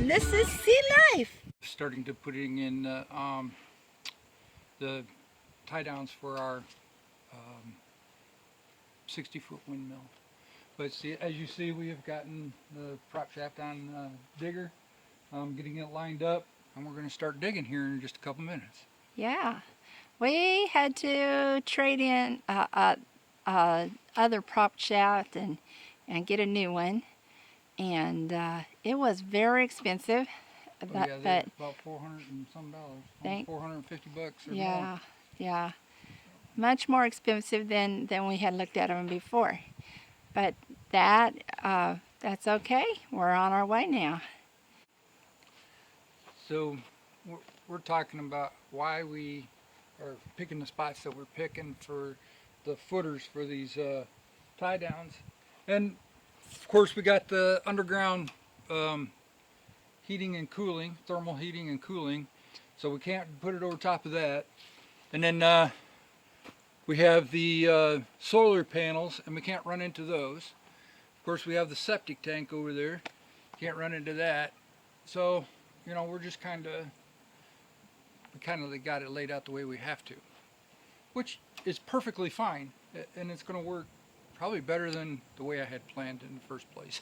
and this is Sea Life. Starting to putting in the tie downs for our 60-foot windmill. But see, as you see, we have gotten the prop shaft on digger, getting it lined up, and we're going to start digging here in just a couple minutes. Yeah, we had to trade in other prop shaft and get a new one, and it was very expensive. Oh yeah, they're about $400 and some, almost $450 or more. Yeah, much more expensive than we had looked at them before. But that's okay. We're on our way now. So we're talking about why we are picking the spots that we're picking for the footers for these tie downs. And of course we got the underground heating and cooling, thermal heating and cooling, so we can't put it over top of that. And then we have the solar panels, and we can't run into those. Of course we have the septic tank over there, can't run into that. So you know, we're just kind of got it laid out the way we have to, which is perfectly fine, and it's going to work probably better than the way I had planned in the first place.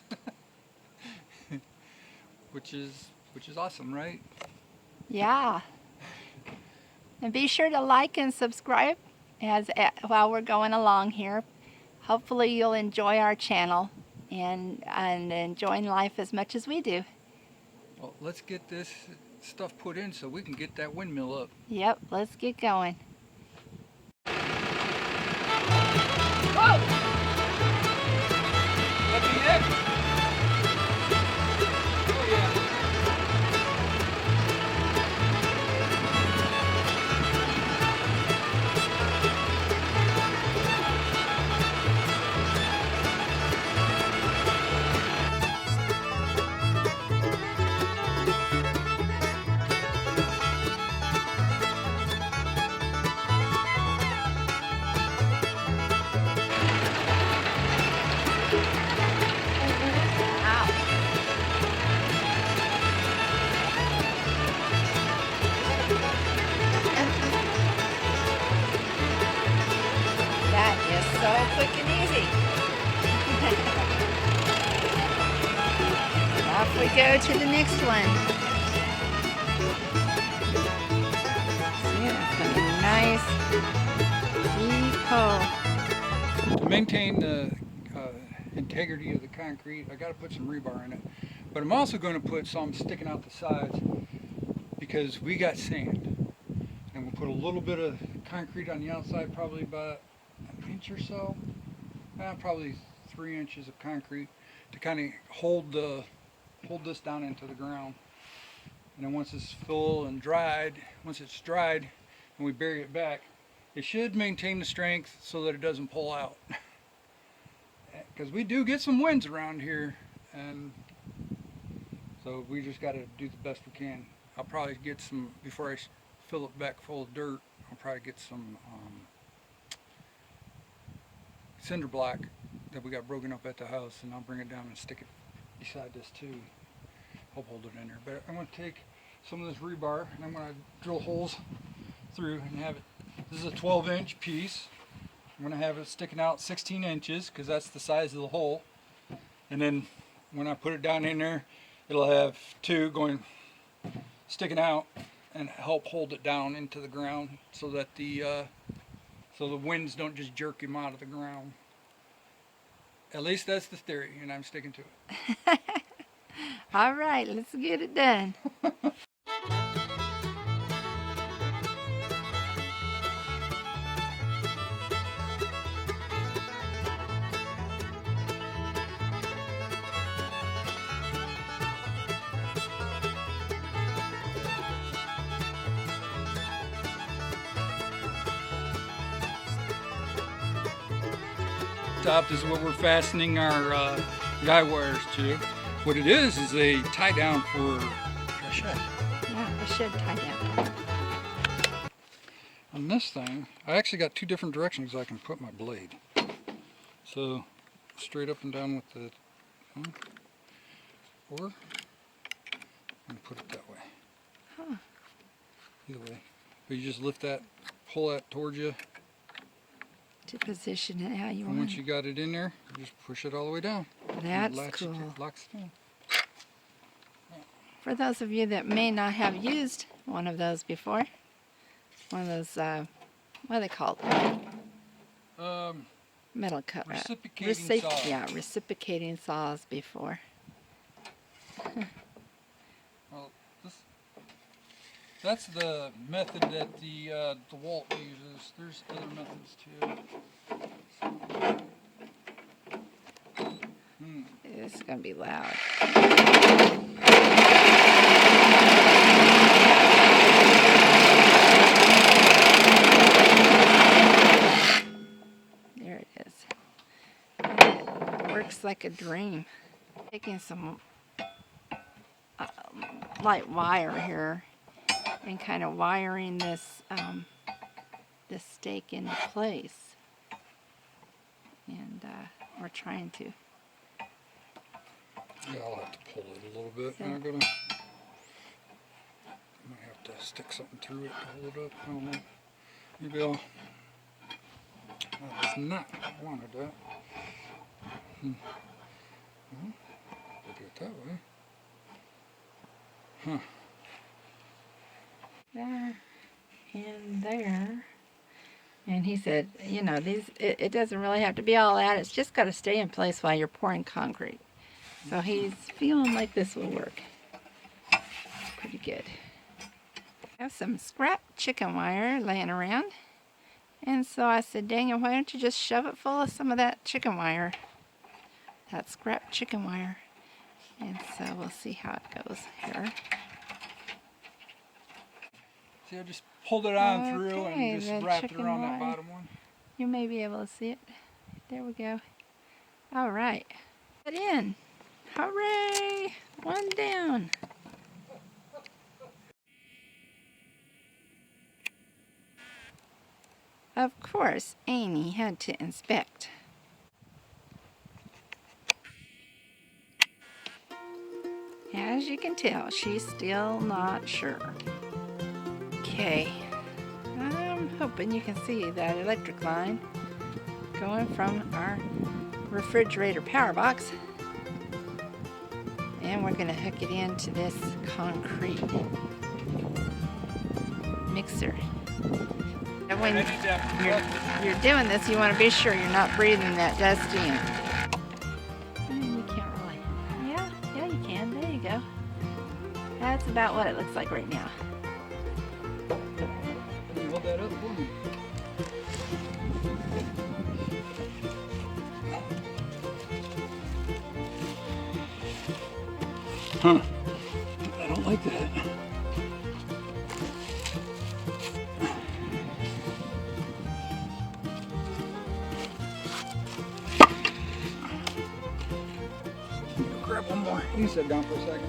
which is awesome, right? Yeah. And be sure to like and subscribe while we're going along here. Hopefully you'll enjoy our channel and enjoying life as much as we do. Well, let's get this stuff put in so we can get that windmill up. Yep, let's get going. Whoa! Let me in. Oh yeah. So quick and easy. Off we go to the next one. See, that's going to be a nice deep hole. To maintain the integrity of the concrete, I got to put some rebar in it. But I'm also going to put some sticking out the sides because we got sand. And we'll put a little bit of concrete on the outside, probably about an inch or so, probably 3 inches of concrete to kind of hold this down into the ground. And then once it's full and dried, once it's dried and we bury it back, it should maintain the strength so that it doesn't pull out. Because we do get some winds around here, and so we just got to do the best we can. I'll probably get some, before I fill it back full of dirt, I'll probably get some cinder block that we got broken up at the house, and I'll bring it down and stick it beside this too. Help hold it in there. But I'm going to take some of this rebar and I'm going to drill holes through and have it. This is a 12-inch piece. I'm going to have it sticking out 16 inches because that's the size of the hole. And then when I put it down in there, it'll have two going sticking out and help hold it down into the ground so that the winds don't just jerk him out of the ground. At least that's the theory, and I'm sticking to it. All right, let's get it done. Top is what we're fastening our guy wires to. What it is a tie down for a shed. Yeah, a shed tie down. On this thing, I actually got two different directions I can put my blade. So straight up and down with the, or and put it that way. Huh. Either way. But you just lift that, pull that towards you. To position it how you And want once it. you got it in there, you just push it all the way down. That's Latch it, cool. locks it down. For those of you that may not have used one of those before, one of those, what are they called? Metal cut. Reciprocating saw. Yeah, reciprocating saws before. Well, that's the method that the Walt uses. There's other methods too. This is going to be loud. There it is. It works like a dream. Taking some light wire here and kind of wiring this this stake into place. And we're trying to. Yeah, I'll have to pull it a little bit. Yeah. I might have to stick something through it to hold it up. I don't know. Maybe I'll. That's not what I wanted that. Look at it that way. Huh. There and there. And he said, you know, it doesn't really have to be all that. It's just got to stay in place while you're pouring concrete. So he's feeling like this will work. Pretty good. I have some scrap chicken wire laying around. And so I said, Daniel, why don't you just shove it full of some of that chicken wire? That scrap chicken wire. And so we'll see how it goes here. See, I just pulled it on through Okay, and just the wrapped it chicken around that wire. bottom one. You may be able to see it. There we go. All right. Put in. Hooray! One down. Of course, Amy had to inspect. As you can tell, she's still not sure. Okay. I'm hoping you can see that electric line going from our refrigerator power box. And we're going to hook it into this concrete mixer. And when you're doing this, you want to be sure you're not breathing that dust in. And you can't really. Yeah, you can. There you go. That's about what it looks like right now. Can you hold that up for me? Huh. I don't like that. Grab one more. You sit down for a second.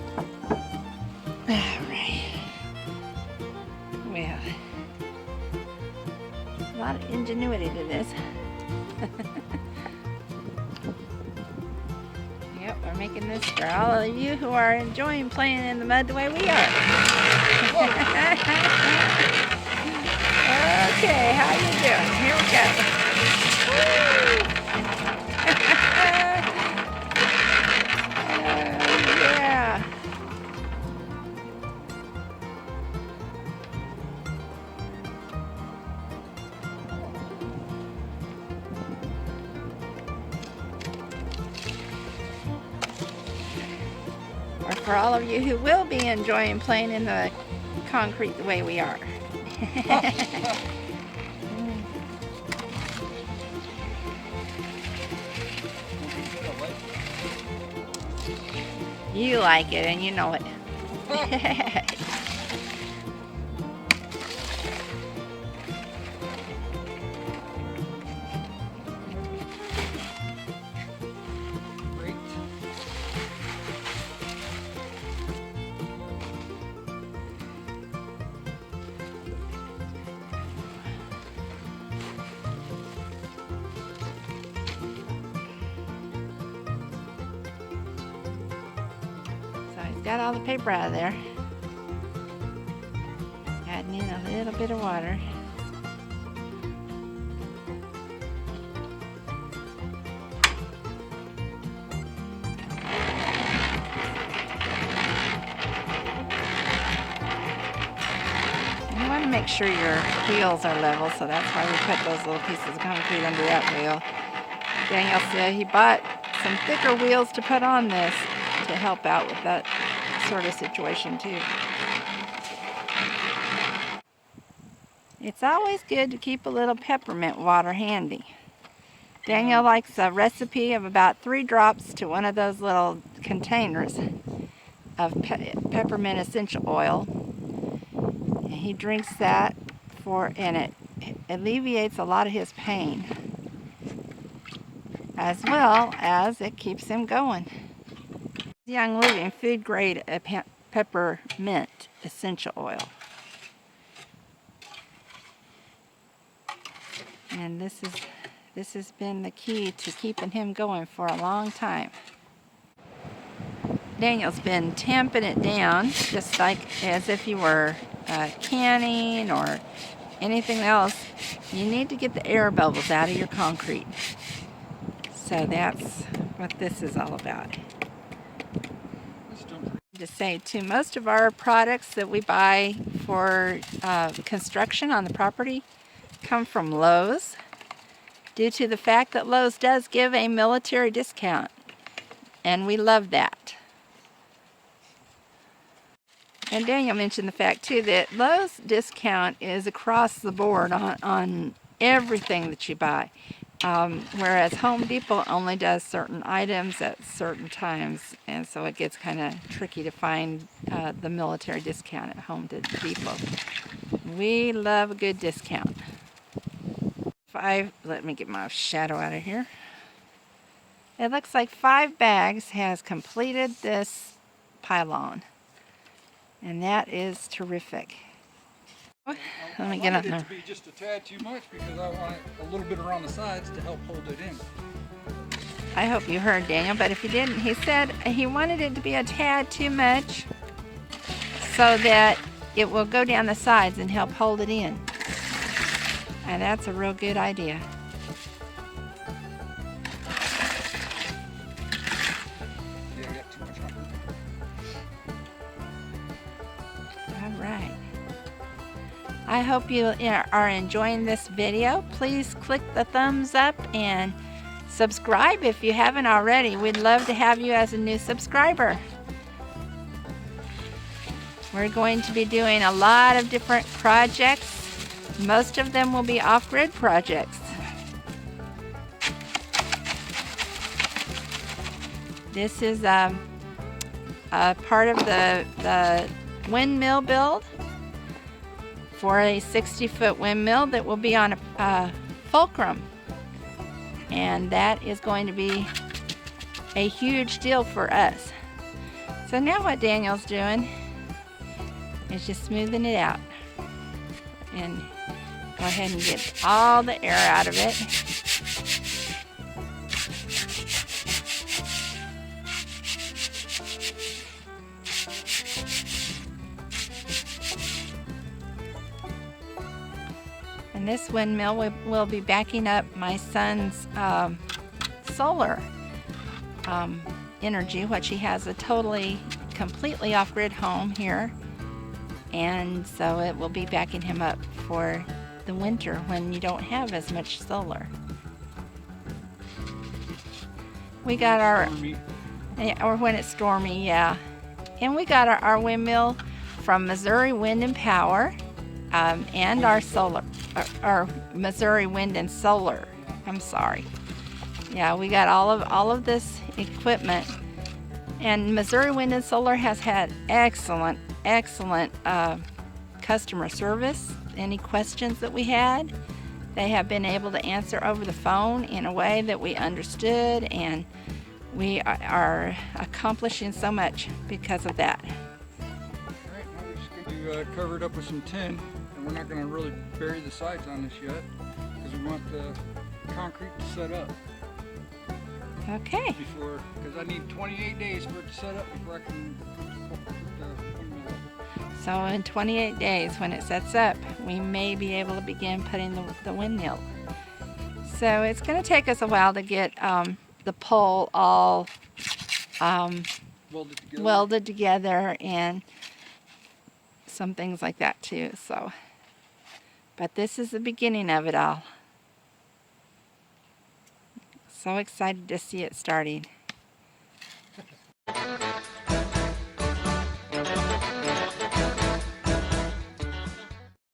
Alright. Well, a lot of ingenuity to this. Yep, we're making this for all of you who are enjoying playing in the mud the way we are. Okay, how you doing? Here we go. Woo! Yeah. Or for all of you who will be enjoying playing in the concrete the way we are. You like it and you know it. Great. So he's got all the paper out of there. Putting in a little bit of water. You want to make sure your wheels are level, so that's why we put those little pieces of concrete under that wheel. Daniel said he bought some thicker wheels to put on this to help out with that sort of situation too. It's always good to keep a little peppermint water handy. Daniel likes a recipe of about 3 drops to one of those little containers of peppermint essential oil. And he drinks that and it alleviates a lot of his pain, as well as it keeps him going. Young Living food grade peppermint essential oil. And this has been the key to keeping him going for a long time. Daniel's been tamping it down just like as if you were canning or anything else. You need to get the air bubbles out of your concrete. So that's what this is all about. To say too, most of our products that we buy for construction on the property come from Lowe's, due to the fact that Lowe's does give a military discount, and we love that. And Daniel mentioned the fact too that Lowe's discount is across the board on everything that you buy, whereas Home Depot only does certain items at certain times, and so it gets kind of tricky to find the military discount at Home Depot. We love a good discount. Let me get my shadow out of here. It looks like 5 bags has completed this pylon, and that is terrific. Let me get up there. I wanted it to be just a tad too much because I want a little bit around the sides to help hold it in. I hope you heard Daniel, but if you didn't, he said he wanted it to be a tad too much so that it will go down the sides and help hold it in. And that's a real good idea. Yeah, I got too much on her. All right. I hope you are enjoying this video. Please click the thumbs up and subscribe if you haven't already. We'd love to have you as a new subscriber. We're going to be doing a lot of different projects. Most of them will be off-grid projects. This is a part of the windmill build for a 60-foot windmill that will be on a fulcrum. And that is going to be a huge deal for us. So now what Daniel's doing is just smoothing it out. And go ahead and get all the air out of it. And this windmill will be backing up my son's solar energy, which he has a completely off-grid home here. And so it will be backing him up for the winter when you don't have as much solar. We got our, or when it's stormy, yeah. And we got our windmill from Missouri Wind and Power, and our solar, our Missouri Wind and Solar. I'm sorry. Yeah, we got all of this equipment, and Missouri Wind and Solar has had excellent customer service. Any questions that we had, they have been able to answer over the phone in a way that we understood, and we are accomplishing so much because of that. Alright, now we're just going to cover it up with some tin, and we're not going to really bury the sides on this yet because we want the concrete to set up. Okay. Because I need 28 days for it to set up before I can put the windmill up. So in 28 days, when it sets up, we may be able to begin putting the windmill. So it's going to take us a while to get the pole all welded together and some things like that too. So, but this is the beginning of it all. So excited to see it starting.